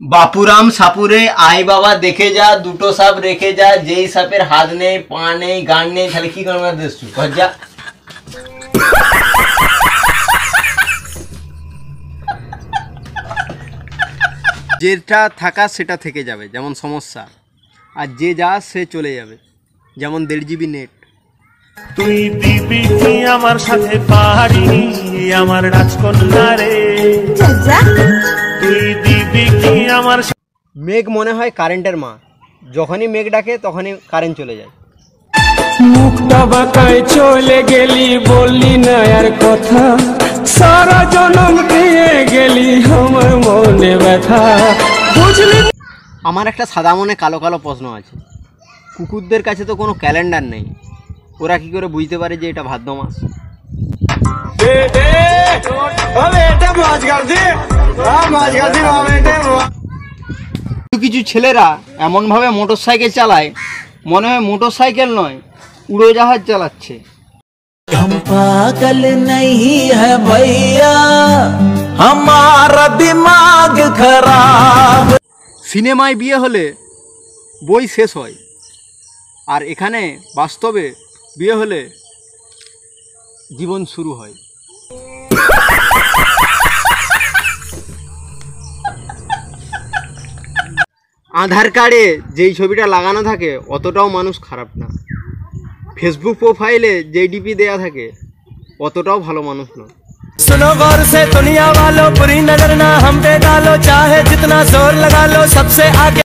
বাপুরাম সাপুরে I বাবা দেখে যা, দুটো সাপ রেখে যা, যেই সাপের হাত নেই পা নেই গান নেই, তাহলে কি করবো দেখছু যা। যেটা থাকা সেটা থেকে যাবে যেমন সমস্যা, আর যে যা সে চলে যাবে যেমন 1.5 GB নেট। তুই দিবি কি আমার সাথে পাহাড়ি আমার রাজকন্যা রে, তুই দিবি কি আমার। মেঘ মনে হয় কারেন্টের মা, যখনই মেঘ ডাকে তখনই কারেন্ট চলে যায়। মুখটা বাঁকায় চলে গেলি, বললি না আর কথা, সারা জনম দিয়ে গেলি আমার মনে ব্যথা, বুঝলি। আমার একটা সাদা মনে কালো কালো প্রশ্ন আছে, কুকুরদের কাছে তো কোনো ক্যালেন্ডার নেই, ওরা কি করে বুঝতে পারে যে এটা ভাদ্র মাস? কিছু ছেলেরা এমনভাবে মোটর সাইকেল চালায় মনে হয় মোটর সাইকেল নয় উড়োজাহাজ চালাচ্ছে। हम पागल नहीं है भैया, हमारा दिमाग खराब। সিনেমায় বিয়ে হলে বই শেষ হয়, আর এখানে বাস্তবে বিয়ে হলে জীবন শুরু হয়। আধার কার্ডে যেই ছবিটা লাগানো থাকে অতটাও মানুষ খারাপ না, ফেসবুক প্রোফাইলে যেই ডিপি দেয়া থাকে অতটাও ভালো মানুষ না। सुनो गौर से दुनिया वालों, बुरी नजर ना हम पे डालो, चाहे जितना जोर लगा लो सबसे आगे।